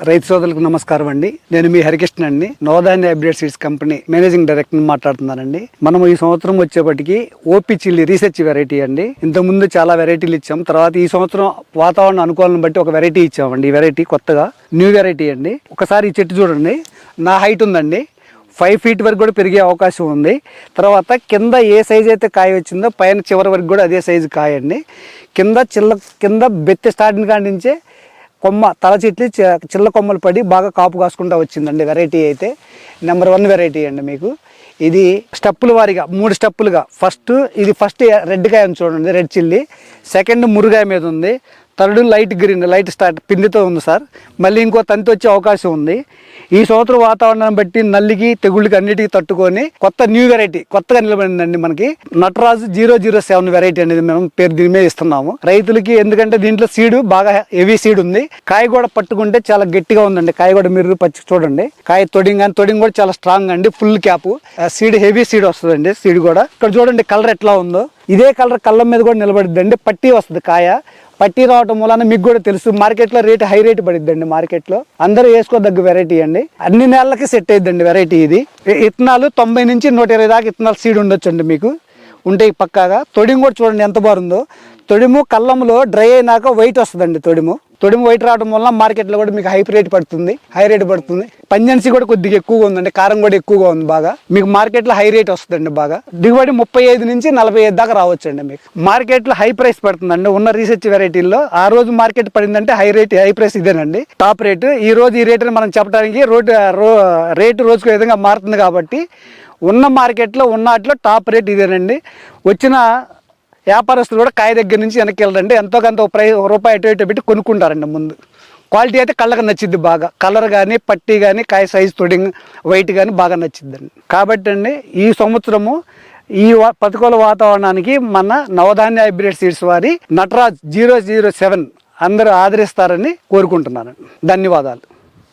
రైతు సోదరులకు నమస్కారం అండి. నేను మీ హరికృష్ణ అండి, Navadhanya hybrid seeds company managing director మాట్లాడుతున్నానండి. మనం ఈ సంవత్సరం వచ్చేపటికి ఓపీ చిల్లీ రీసెర్చ్ వెరైటీ అండి. ఇంతకుముందు చాలా వెరైటీలు ఇచ్చాం. తర్వాత ఈ సంవత్సరం వాతావరణ అనుకూలం బట్టి ఒక వెరైటీ ఇచ్చామండి. ఈ వెరైటీ కొత్తగా న్యూ వెరైటీ అండి. ఒకసారి ఈ చెట్టు చూడండి, నా హైట్ ఉందండి, 5 ఫీట్ వరకు కూడా పెరిగే అవకాశం ఉంది. తర్వాత కింద ఏ సైజు అయితే కాయ వచ్చిందో పైన చివరి వరకు కూడా అదే సైజు కాయ అండి. కింద బెత్తి స్టార్టింగ్ కాడి నుంచే కొమ్మ తల చెట్లు చిల్ల కొమ్మలు పడి బాగా కాపు కాసుకుంటూ వచ్చిందండి. వెరైటీ అయితే నెంబర్ 1 వెరైటీ అండి. మీకు ఇది స్టెప్పుల వారీగా 3 స్టెప్పులుగా ఫస్ట్ రెడ్ కాయ ఉంది చూడండి, రెడ్ చిల్లీ. సెకండ్ మురుగాయ మీద ఉంది. Third light green, light start పిండితో ఉంది సార్. మళ్ళీ ఇంకో తంతి వచ్చే అవకాశం ఉంది. ఈ సంవత్సరం వాతావరణాన్ని బట్టి నల్లికి తెగుళ్ళకి అన్నిటికీ తట్టుకొని కొత్త న్యూ వెరైటీ కొత్తగా నిలబడిందండి మనకి. నటరాజు 007 వెరైటీ అనేది మనం పేరు దీని మీద ఇస్తున్నాము రైతులకి. ఎందుకంటే దీంట్లో సీడ్ బాగా హెవీ సీడ్ ఉంది. కాయ కూడా పట్టుకుంటే చాలా గట్టిగా ఉందండి. కాయ కూడా మీరు పచ్చి చూడండి, కాయ తొడింగ్ కూడా చాలా స్ట్రాంగ్ అండి. Full cap seed, heavy seed వస్తుందండి. సీడ్ కూడా ఇక్కడ చూడండి కలర్ ఎట్లా ఉందో, ఇదే కలర్ కళ్ళం మీద కూడా నిలబడిద్దండి. పట్టి వస్తుంది కాయ. పట్టి రావటం మూలన మీకు కూడా తెలుసు, మార్కెట్లో రేటు హై రేటు పడిద్దండి. మార్కెట్లో అందరూ వేసుకోదగ్గ వెరైటీ అండి. అన్ని నెలలకి సెట్ అయిద్దండి వెరైటీ ఇది. ఇత్తనాలు 90 నుంచి 120 దాకా ఇత్తనాలు సీడ్ ఉండొచ్చండి మీకు, ఉంటాయి పక్కాగా. తొడిము కూడా చూడండి ఎంత బాగుందో. తొడిము కళ్ళంలో డ్రై అయినాక వైట్ వస్తుందండి. తొడిము వైట్ రావడం వల్ల మార్కెట్లో కూడా మీకు హై రేట్ పడుతుంది. పంజెన్సీ కూడా కొద్దిగా ఎక్కువగా ఉందండి. కారం కూడా ఎక్కువగా ఉంది బాగా. మీకు మార్కెట్లో హై రేట్ వస్తుందండి బాగా. దిగుబడి 35 నుంచి 45 దాకా రావచ్చండి. మీకు మార్కెట్లో హై ప్రైస్ పడుతుందండి ఉన్న రీసెర్చ్ వెరైటీల్లో. ఆ రోజు మార్కెట్ పడిందంటే హై ప్రైస్ ఇదేనండి, టాప్ రేటు. ఈ రోజు ఈ రేటుని మనం చెప్పడానికి రేటు రోజుకు విధంగా మారుతుంది కాబట్టి ఉన్న మార్కెట్లో ఉన్నట్లో టాప్ రేట్ ఇదేనండి. వచ్చిన వ్యాపారస్తులు కూడా కాయ దగ్గర నుంచి వెనక్కి వెళ్ళండి. ఎంతో కొంత రూపాయి అటు పెట్టి కొనుక్కుంటారండి. ముందు క్వాలిటీ అయితే కళ్ళకి నచ్చిద్ది బాగా. కలర్ కానీ, పట్టి కానీ, కాయ సైజ్ తొడింగ్ వైట్ కానీ బాగా నచ్చిద్దండి. కాబట్టి అండి ఈ సంవత్సరము ఈ ప్రతికూల వాతావరణానికి మన నవధాన్య హైబ్రిడ్ సీడ్స్ వారి నటరాజ్ 007 అందరూ ఆదరిస్తారని కోరుకుంటున్నాను. ధన్యవాదాలు.